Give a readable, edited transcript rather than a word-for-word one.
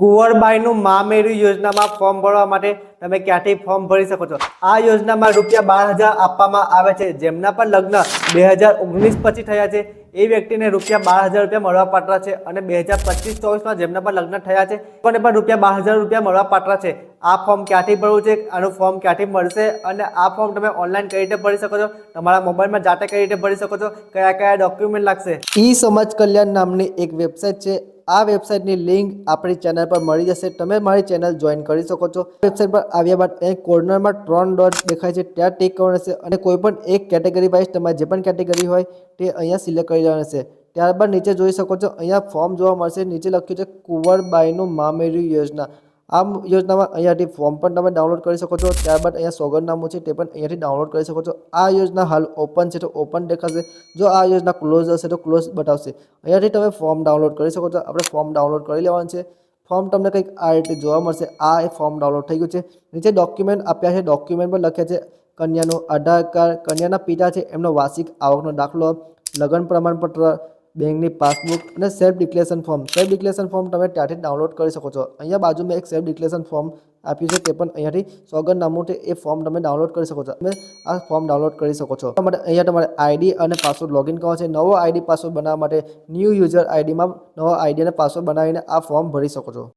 કુંવરબાઈનું મામેરુ યોજનામાં ફોર્મ ભરવા માટે તમે ક્યાંથી ફોર્મ ભરી શકો છો। આ યોજનામાં ₹12,000 આપવામાં આવે છે। જેમના પર લગ્ન 2019 પછી થયા છે એ વ્યક્તિને ₹12,000 મળવા પાત્ર છે અને 2025-24 જેમના પર લગ્ન થયા છે પણ ₹12,000 મળવા પાત્ર છે। આ ફોર્મ ક્યાંથી ભરવું છે, આનું ફોર્મ ક્યાંથી મળશે અને આ ફોર્મ તમે ઓનલાઈન કઈ રીતે ભરી શકો છો, તમારા મોબાઈલમાં જાતે કઈ રીતે ભરી શકો છો, કયા કયા ડોક્યુમેન્ટ લાગશે। ઈ સમાજ કલ્યાણ નામની એક વેબસાઇટ છે। આ વેબસાઇટની લિંક આપણી ચેનલ પર મળી જશે, તમે મારી ચેનલ જોઈન કરી શકો છો। વેબસાઇટ પર આવ્યા બાદ અહીં કોર્નરમાં 3 ડોટ દેખાય છે, ત્યાં ટિક કરવાનું રહેશે અને કોઈ પણ એક કેટેગરી વાઇઝ તમારે જે પણ કેટેગરી હોય તે અહીંયા સિલેક્ટ કરી લેવાનું રહેશે। ત્યારબાદ નીચે જોઈ શકો છો, અહીંયા ફોર્મ જોવા મળશે। નીચે લખ્યું છે કુંવરબાઈનું મામેરુ યોજના। આ યોજનામાં અહીંયાથી ફોર્મ પણ તમે ડાઉનલોડ કરી શકો છો। ત્યારબાદ અહીંયા સોગંદનામું છે તે પણ અહીંયાથી ડાઉનલોડ કરી શકો છો। આ યોજના હાલ ઓપન છે તો ઓપન દેખાશે, જો આ યોજના ક્લોઝ હશે તો ક્લોઝ બતાવશે। અહીંયાથી તમે ફોર્મ ડાઉનલોડ કરી શકો છો। આપણે ફોર્મ ડાઉનલોડ કરી લેવાનું છે। ફોર્મ તમને કંઈક આ રીતે જોવા મળશે। આ એ ફોર્મ ડાઉનલોડ થઈ ગયું છે। નીચે ડોક્યુમેન્ટ આપ્યા છે, ડોક્યુમેન્ટ પર લખ્યા છે કન્યાનું આધાર કાર્ડ, કન્યાના પિતા છે એમનો વાર્ષિક આવકનો દાખલો, લગ્ન પ્રમાણપત્ર, બેંકની પાસબુક અને self declaration form. Self declaration form તમે ત્યાંથી ડાઉનલોડ કરી શકો છો। અહીંયા બાજુમાં એક સેલ્ફ ડિક્લેરેશન ફોર્મ આપ્યું છે, તે પણ અહીંયાથી સોગંદનામું છે એ ફોર્મ તમે ડાઉનલોડ કરી શકો છો। તમે આ ફોર્મ ડાઉનલોડ કરી શકો છો। અહીંયા તમારે આઈડી અને પાસવર્ડ લોગિન કરવાનો છે। નવો આઈડી પાસવર્ડ બનાવવા માટે ન્યૂ યુઝર આઈડીમાં નવો આઈડી અને પાસવર્ડ બનાવીને આ ફોર્મ ભરી શકો છો।